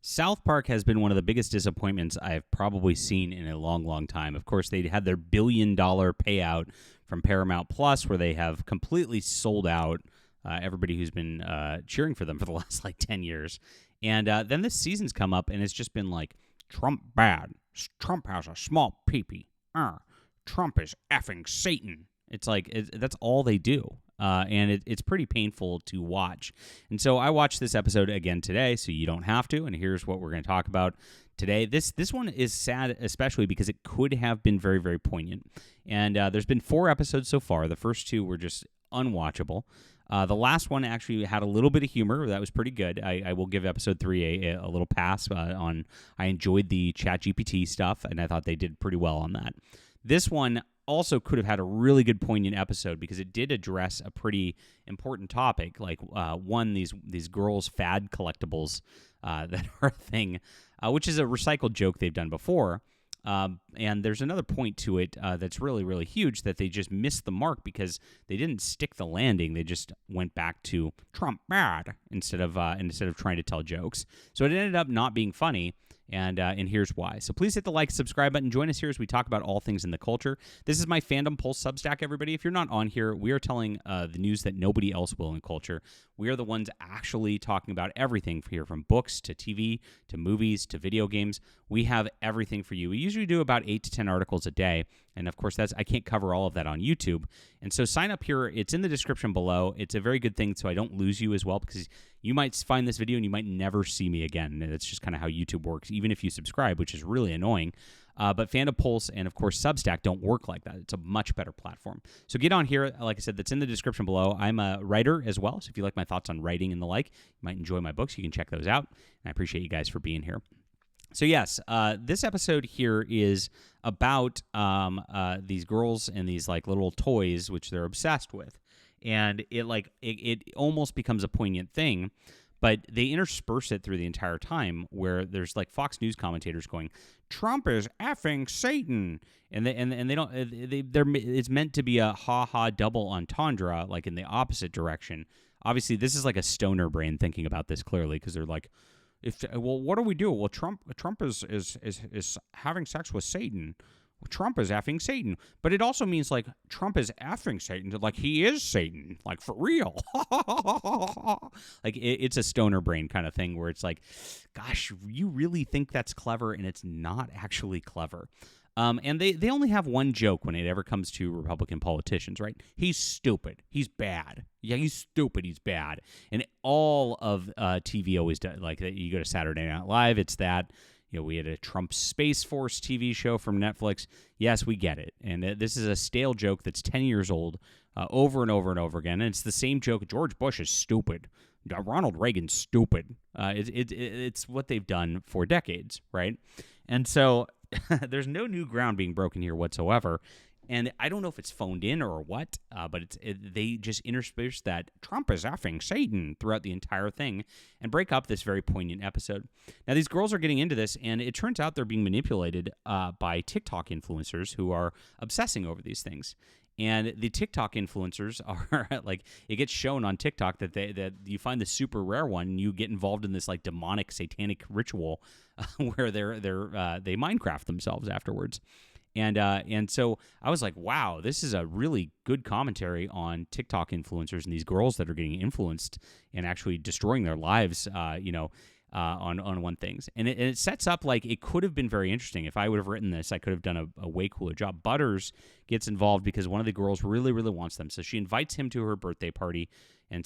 South Park has been one of the biggest disappointments I've probably seen in a long, long time. Of course, they had their $1 billion payout from Paramount Plus, where they have completely sold out everybody who's been cheering for them for the last 10 years. And then this season's come up, and it's just been like, Trump bad. Trump has a small peepee. Trump is effing Satan. It's like, that's all they do. And it's pretty painful to watch. And so I watched this episode again today, so you don't have to. And here's what we're going to talk about today. This one is sad, especially because it could have been very, very poignant. And there's been 4 episodes so far. The first 2 were just unwatchable. The last one actually had a little bit of humor. That was pretty good. I will give episode 3 a little pass on. I enjoyed the ChatGPT stuff, and I thought they did pretty well on that. This one also could have had a really good poignant episode because it did address a pretty important topic, like these girls' fad collectibles that are a thing, which is a recycled joke they've done before. And there's another point to it that's really, really huge, that they just missed the mark because they didn't stick the landing. They just went back to Trump bad instead of trying to tell jokes. So it ended up not being funny. And here's why. So please hit the like, subscribe button. Join us here as we talk about all things in the culture. This is my Fandom Pulse Substack, everybody. If you're not on here, we are telling the news that nobody else will in culture. We are the ones actually talking about everything here, from books to TV to movies to video games. We have everything for you. We usually do about 8 to 10 articles a day. And of course, I can't cover all of that on YouTube. And so sign up here. It's in the description below. It's a very good thing so I don't lose you as well, because you might find this video and you might never see me again. And it's just kind of how YouTube works, even if you subscribe, which is really annoying. But Fandom Pulse and, of course, Substack don't work like that. It's a much better platform. So get on here. Like I said, that's in the description below. I'm a writer as well, so if you like my thoughts on writing and the like, you might enjoy my books. You can check those out. And I appreciate you guys for being here. So yes, this episode here is about these girls and these little toys which they're obsessed with, and it almost becomes a poignant thing, but they intersperse it through the entire time where there's Fox News commentators going, "Trump is effing Satan," and they don't it's meant to be a ha double entendre, in the opposite direction. Obviously, this is a stoner brain thinking about this clearly, because they're like, what do we do? Well, Trump is having sex with Satan. Trump is effing Satan. But it also means Trump is effing Satan. He is Satan. For real. It's a stoner brain kind of thing where it's gosh, you really think that's clever, and it's not actually clever. And they only have one joke when it ever comes to Republican politicians, right? He's stupid. He's bad. Yeah, he's stupid. He's bad. And all of TV always does. You go to Saturday Night Live, it's that. We had a Trump Space Force TV show from Netflix. Yes, we get it. And this is a stale joke that's 10 years old, over and over and over again. And it's the same joke. George Bush is stupid. Ronald Reagan's stupid. It's what they've done for decades, right? And so there's no new ground being broken here whatsoever. And I don't know if it's phoned in or what, but they just intersperse that Trump is effing Satan throughout the entire thing and break up this very poignant episode. Now, these girls are getting into this, and it turns out they're being manipulated by TikTok influencers who are obsessing over these things. And the TikTok influencers are it gets shown on TikTok that you find the super rare one, and you get involved in this demonic satanic ritual where they Minecraft themselves afterwards. And so I was like, wow, this is a really good commentary on TikTok influencers and these girls that are getting influenced and actually destroying their lives, on one things. And it sets up it could have been very interesting. If I would have written this, I could have done a way cooler job. Butters gets involved because one of the girls really, really wants them. So she invites him to her birthday party and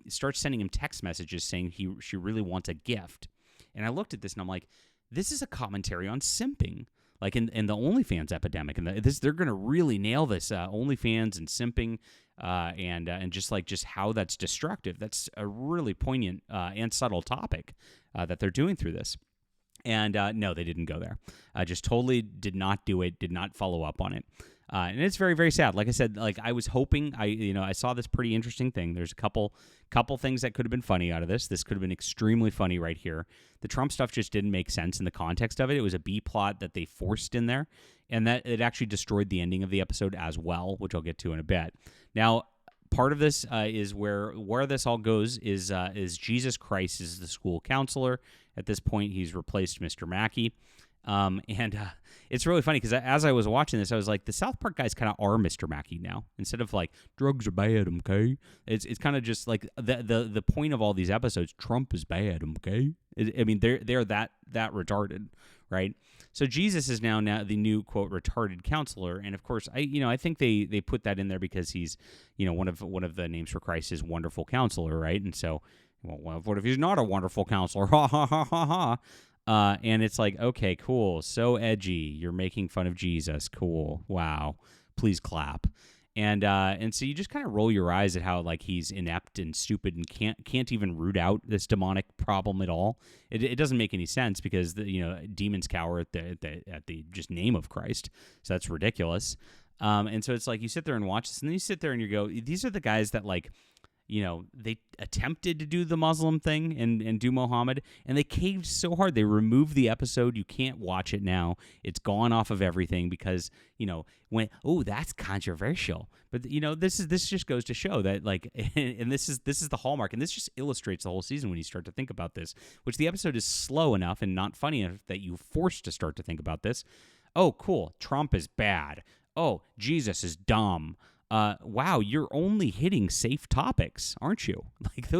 starts sending him text messages saying she really wants a gift. And I looked at this and I'm like, this is a commentary on simping. In the OnlyFans epidemic, and they're going to really nail this OnlyFans and simping, and just how that's destructive. That's a really poignant and subtle topic that they're doing through this. And no, they didn't go there. Just totally did not do it. Did not follow up on it. And it's very, very sad. Like I said, I was hoping, I saw this pretty interesting thing. There's a couple things that could have been funny out of this. This could have been extremely funny right here. The Trump stuff just didn't make sense in the context of it. It was a B plot that they forced in there, and that it actually destroyed the ending of the episode as well, which I'll get to in a bit. Now, part of this is where this all goes is Jesus Christ is the school counselor. At this point, he's replaced Mr. Mackey. And it's really funny because as I was watching this, I was like, the South Park guys kind of are Mr. Mackey now. Instead of like, drugs are bad, okay? It's kind of just like the point of all these episodes, Trump is bad, okay? I mean, they're that retarded, right? So Jesus is now the new, quote, retarded counselor. And of course, I think they put that in there because he's, one of the names for Christ is wonderful counselor, right? And so, well, what if he's not a wonderful counselor? Ha, ha, ha, ha, ha. And it's like, okay, cool. So edgy. You're making fun of Jesus. Cool. Wow. Please clap. And so you just kind of roll your eyes at how like he's inept and stupid and can't even root out this demonic problem at all. It doesn't make any sense because demons cower at the just name of Christ. So that's ridiculous. And so it's like you sit there and watch this, and then you sit there and you go, these are the guys that like, they attempted to do the Muslim thing and do Muhammad, and they caved so hard. They removed the episode. You can't watch it now. It's gone off of everything because, that's controversial. But, this just goes to show that, like, and this is the hallmark, and this just illustrates the whole season when you start to think about this, which the episode is slow enough and not funny enough that you're forced to start to think about this. Oh, cool. Trump is bad. Oh, Jesus is dumb. Wow, you're only hitting safe topics, aren't you? Like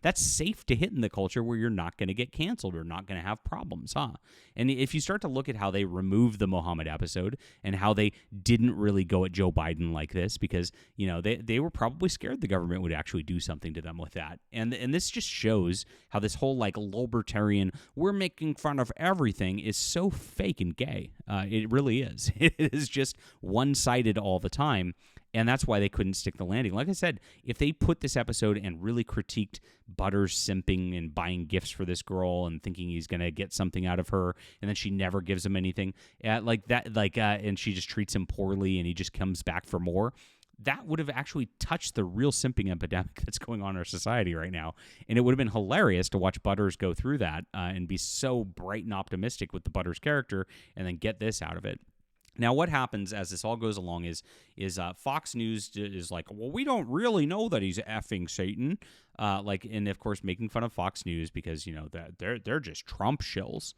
that's safe to hit in the culture where you're not going to get canceled or not going to have problems, huh? And if you start to look at how they removed the Muhammad episode and how they didn't really go at Joe Biden like this because, they were probably scared the government would actually do something to them with that. And this just shows how this whole like libertarian, we're making fun of everything is so fake and gay. It really is. It is just one-sided all the time. And that's why they couldn't stick the landing. Like I said, if they put this episode and really critiqued Butters simping and buying gifts for this girl and thinking he's going to get something out of her, and then she never gives him anything, and she just treats him poorly and he just comes back for more, that would have actually touched the real simping epidemic that's going on in our society right now. And it would have been hilarious to watch Butters go through that and be so bright and optimistic with the Butters character and then get this out of it. Now, what happens as this all goes along is Fox News is like, well, we don't really know that he's effing Satan, and of course making fun of Fox News because that they're just Trump shills.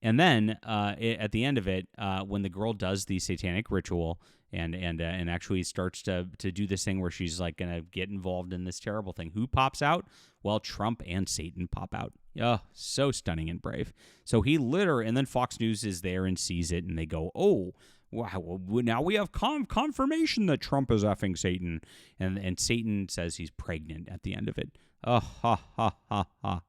And then at the end of it, when the girl does the satanic ritual and actually starts to do this thing where she's like gonna get involved in this terrible thing, who pops out? Well, Trump and Satan pop out. Oh, so stunning and brave. So and then Fox News is there and sees it, and they go, oh. Wow, well, now we have confirmation that Trump is effing Satan. And Satan says he's pregnant at the end of it. Oh, ha, ha, ha, ha.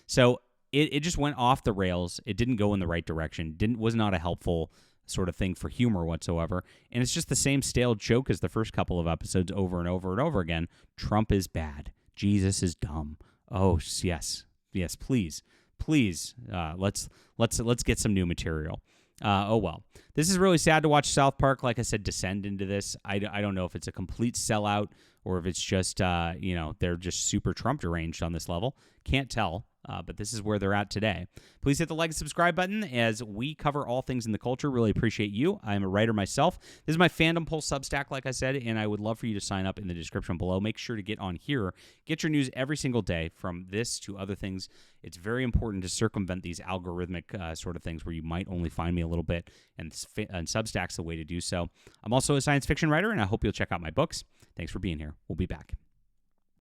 So it just went off the rails. It didn't go in the right direction. Was not a helpful sort of thing for humor whatsoever. And it's just the same stale joke as the first couple of episodes over and over and over again. Trump is bad. Jesus is dumb. Oh, yes. Yes, please. Please, let's get some new material. Oh, well. This is really sad to watch South Park, like I said, descend into this. I don't know if it's a complete sellout or if it's just, they're just super Trump deranged on this level. Can't tell, but this is where they're at today. Please hit the like and subscribe button as we cover all things in the culture. Really appreciate you. I'm a writer myself. This is my Fandom Pulse Substack, like I said, and I would love for you to sign up in the description below. Make sure to get on here. Get your news every single day from this to other things. It's very important to circumvent these algorithmic sort of things where you might only find me a little bit, and Substack's the way to do so. I'm also a science fiction writer, and I hope you'll check out my books. Thanks for being here. We'll be back.